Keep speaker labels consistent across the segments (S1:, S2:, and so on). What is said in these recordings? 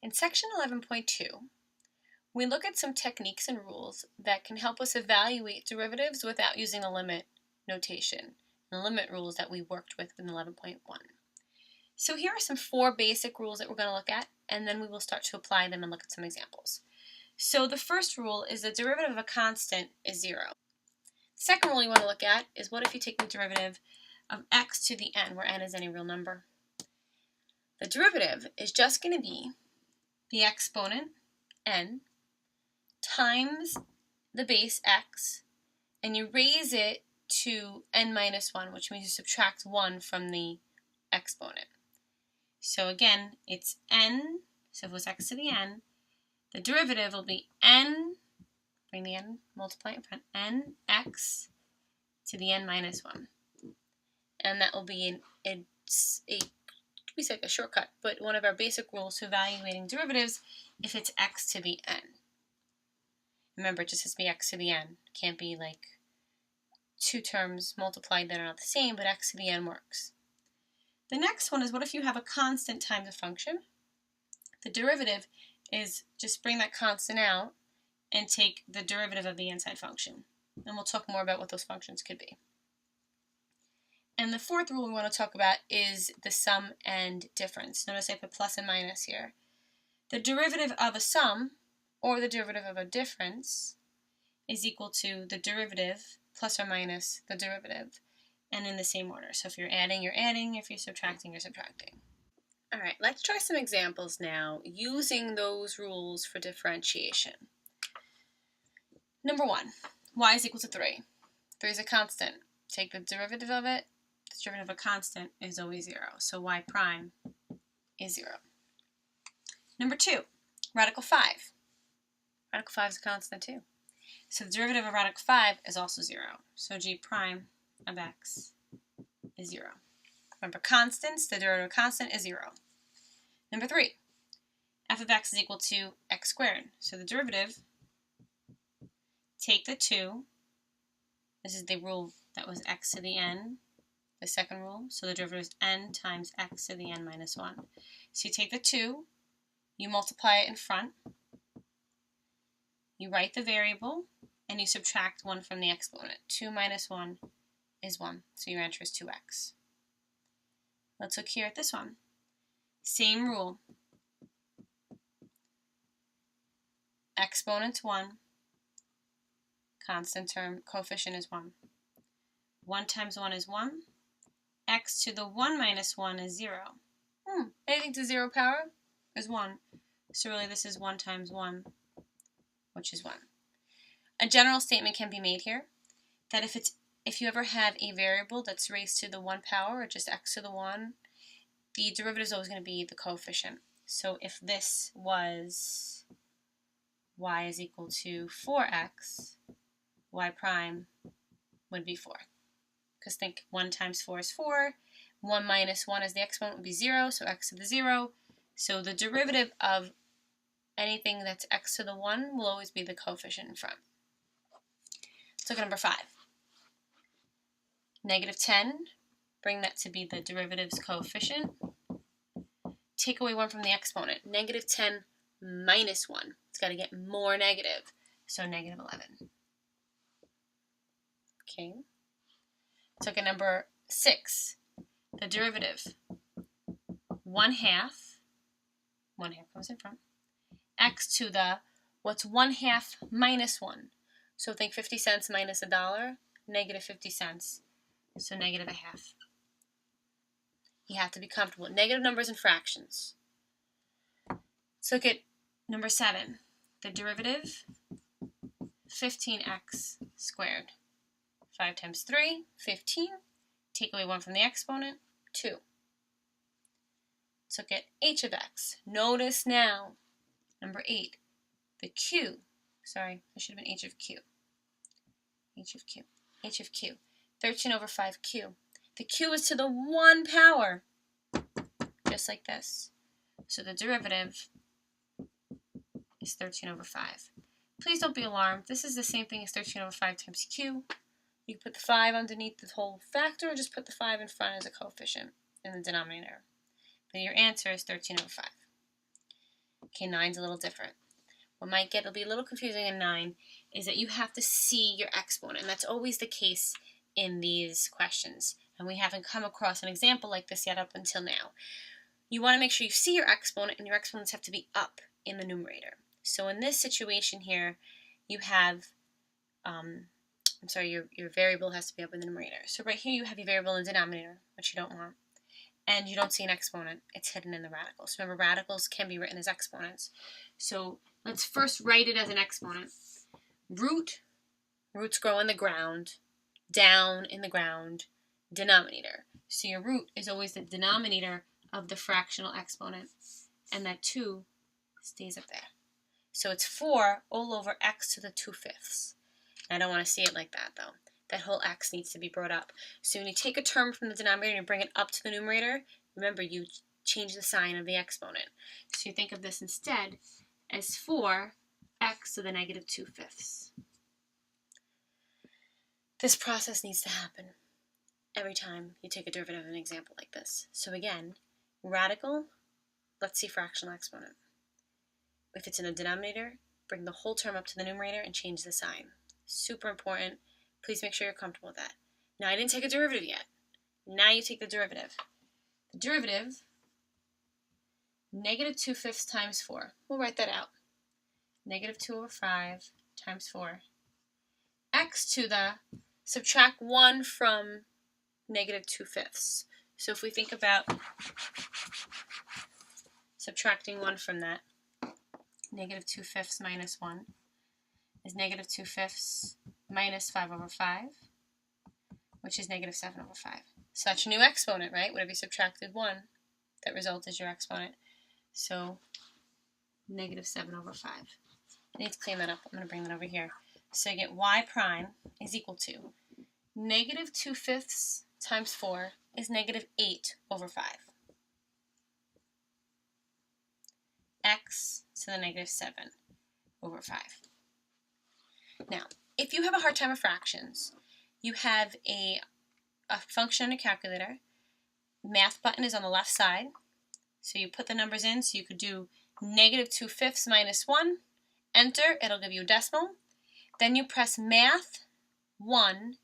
S1: In section 11.2, we look at some techniques and rules that can help us evaluate derivatives without using the limit notation, the limit rules that we worked with in 11.1. So here are some 4 basic rules that we're going to look at, and then we will start to apply them and look at some examples. So the first rule is the derivative of a constant is 0. The second rule you want to look at is what if you take the derivative of x to the n, where n is any real number. The derivative is just going to be the exponent, n, times the base x, and you raise it to n minus 1, which means you subtract 1 from the exponent. So again, it's n, so if it was x to the n, the derivative will be n, bring the n, multiply it in front, n x to the n minus 1. And that will be we say a shortcut, but one of our basic rules to evaluating derivatives if it's x to the n. Remember, it just has to be x to the n. It can't be like 2 terms multiplied that are not the same, but x to the n works. The next one is what if you have a constant times a function? The derivative is just bring that constant out and take the derivative of the inside function. And we'll talk more about what those functions could be. And the fourth rule we want to talk about is the sum and difference. Notice I put plus and minus here. The derivative of a sum or the derivative of a difference is equal to the derivative plus or minus the derivative, and in the same order. So if you're adding, you're adding. If you're subtracting, you're subtracting. All right, let's try some examples now using those rules for differentiation. Number 1, y is equal to 3. 3 is a constant. Take the derivative of it. The derivative of a constant is always 0, so y prime is 0. Number 2, radical 5. Radical 5 is a constant too. So the derivative of radical 5 is also 0, so g prime of x is 0. Remember, constants, the derivative of a constant is 0. Number 3, f of x is equal to x squared. So the derivative, take the 2, this is the rule that was x to the n, the second rule, so the derivative is n times x to the n minus 1. So you take the 2, you multiply it in front, you write the variable, and you subtract 1 from the exponent. 2 minus 1 is 1, so your answer is 2x. Let's look here at this one. Same rule. Exponent's 1, constant term, coefficient is 1. 1 times 1 is 1. X to the 1 minus 1 is 0. Anything to 0 power is 1. So really this is 1 times 1, which is 1. A general statement can be made here that if you ever have a variable that's raised to the 1 power, or just x to the 1, the derivative is always going to be the coefficient. So if this was y is equal to 4x, y prime would be 4. Because think 1 times 4 is 4, 1 minus 1 as the exponent would be 0, so x to the 0. So the derivative of anything that's x to the 1 will always be the coefficient in front. Let's look at number 5. Negative 10, bring that to be the derivative's coefficient. Take away 1 from the exponent. Negative 10 minus 1. It's got to get more negative, so negative 11. Okay. Let's look at number 6. The derivative, 1/2 comes in front, x to the, what's 1/2 minus 1? So think 50 cents minus $1, negative 50 cents, so negative 1/2. You have to be comfortable with negative numbers and fractions. Let's look at number 7. The derivative, 15x squared. 5 times 3, 15. Take away 1 from the exponent, 2. Let's look at h of x. Notice now, number 8, the q. Sorry, there should have been h of q. h of q. h of q. 13 over 5q. The q is to the 1 power, just like this. So the derivative is 13 over 5. Please don't be alarmed. This is the same thing as 13 over 5 times q. You can put the 5 underneath the whole factor, or just put the 5 in front as a coefficient in the denominator. But your answer is 13 over 5. Okay, 9's a little different. What might be a little confusing in 9 is that you have to see your exponent, and that's always the case in these questions. And we haven't come across an example like this yet up until now. You want to make sure you see your exponent, and your exponents have to be up in the numerator. So in this situation here, you have, your variable has to be up in the numerator. So right here you have your variable in the denominator, which you don't want. And you don't see an exponent. It's hidden in the radicals. Remember, radicals can be written as exponents. So let's first write it as an exponent. Roots grow in the ground, down in the ground, denominator. So your root is always the denominator of the fractional exponent, and that 2 stays up there. So it's 4 all over x to the 2/5. I don't want to see it like that, though. That whole x needs to be brought up. So when you take a term from the denominator and you bring it up to the numerator, remember, you change the sign of the exponent. So you think of this instead as 4x to the negative 2/5. This process needs to happen every time you take a derivative of an example like this. So again, radical, let's see fractional exponent. If it's in the denominator, bring the whole term up to the numerator and change the sign. Super important. Please make sure you're comfortable with that. Now, I didn't take a derivative yet. Now you take the derivative. The derivative, negative 2/5 times 4. We'll write that out. Negative 2 over 5 times 4. X to the, subtract 1 from negative 2/5. So if we think about subtracting 1 from that, negative 2/5 minus 1 is negative 2/5 minus 5 over 5, which is negative 7 over 5. So that's your new exponent, right? Whatever you subtracted 1, that result is your exponent. So negative 7 over 5. I need to clean that up. I'm going to bring that over here. So I get y prime is equal to negative 2/5 times 4 is negative 8 over 5. X to the negative 7 over 5. Now, if you have a hard time with fractions, you have a function on a calculator. Math button is on the left side. So you put the numbers in. So you could do negative 2/5 minus 1. Enter. It'll give you a decimal. Then you press math 1,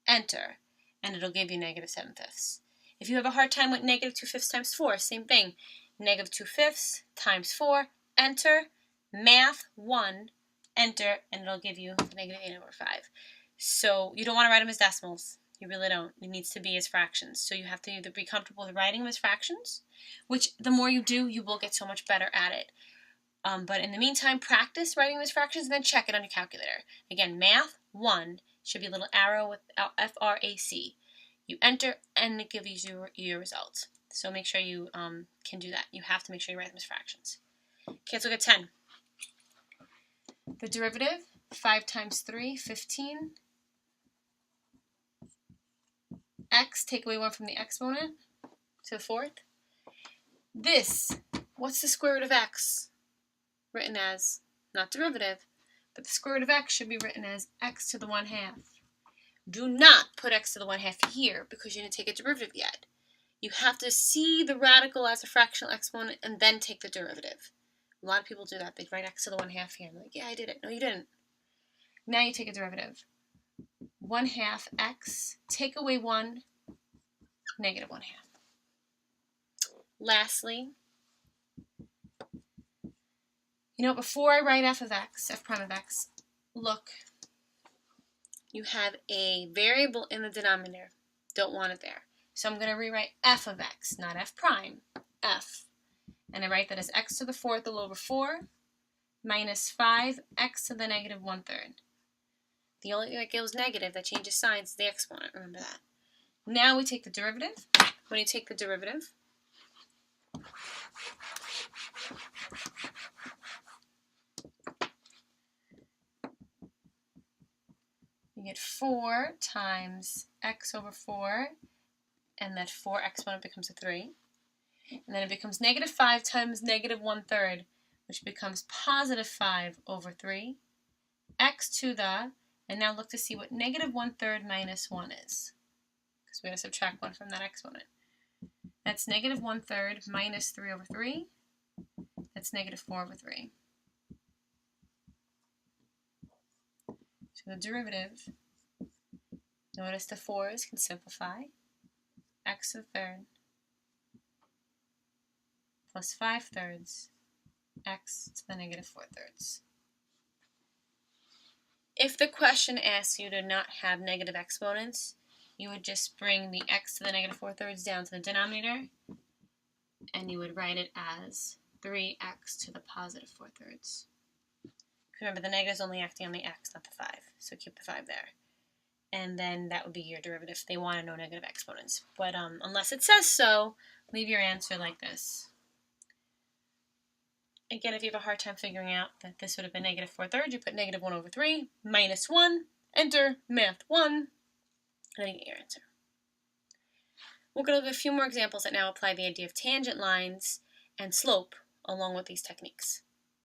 S1: enter, and it'll give you negative 7/5. If you have a hard time with negative 2/5 times 4, same thing. Negative 2/5 times 4, enter, math 1, enter, and it'll give you negative 8 over 5. So you don't want to write them as decimals. You really don't. It needs to be as fractions. So you have to either be comfortable with writing them as fractions, which the more you do, you will get so much better at it. But in the meantime, practice writing them as fractions and then check it on your calculator. Again, math 1 should be a little arrow with FRAC. You enter and it gives you your results. So make sure you can do that. You have to make sure you write them as fractions. Okay, let's look at 10. The derivative, 5 times 3, 15. X, take away 1 from the exponent to the 4th. This, what's the square root of x? Written as, not derivative, but the square root of x should be written as x to the 1/2. Do not put x to the 1/2 here because you didn't take a derivative yet. You have to see the radical as a fractional exponent and then take the derivative. A lot of people do that. They write x to the 1/2 here. And they're like, yeah, I did it. No, you didn't. Now you take a derivative. 1/2 x, take away 1, negative 1/2. Lastly, before I write f prime of x, look, you have a variable in the denominator. Don't want it there. So I'm going to rewrite f of x, not f prime, f. And I write that as x to the 4th all over 4 minus 5x to the negative 1/3. The only thing that goes negative, that changes signs, is the exponent. Remember that. Now we take the derivative. When you take the derivative, you get 4 times x over 4, and that 4 exponent becomes a 3. And then it becomes negative 5 times negative 1/3, which becomes positive 5 over 3. X to the, and now look to see what negative 1/3 minus 1 is, because we're going to subtract 1 from that exponent. That's negative 1/3 minus 3 over 3. That's negative 4 over 3. So the derivative, notice the 4's can simplify. X to the third plus 5/3 x to the negative 4/3. If the question asks you to not have negative exponents, you would just bring the x to the negative 4/3 down to the denominator, and you would write it as 3x to the positive 4/3. Remember, the negative is only acting on the x, not the 5, so keep the 5 there. And then that would be your derivative. They want to know negative exponents. But unless it says so, leave your answer like this. Again, if you have a hard time figuring out that this would have been negative 4/3, you put negative 1 over 3, minus 1, enter math 1, and then you get your answer. We're going to look at a few more examples that now apply the idea of tangent lines and slope along with these techniques.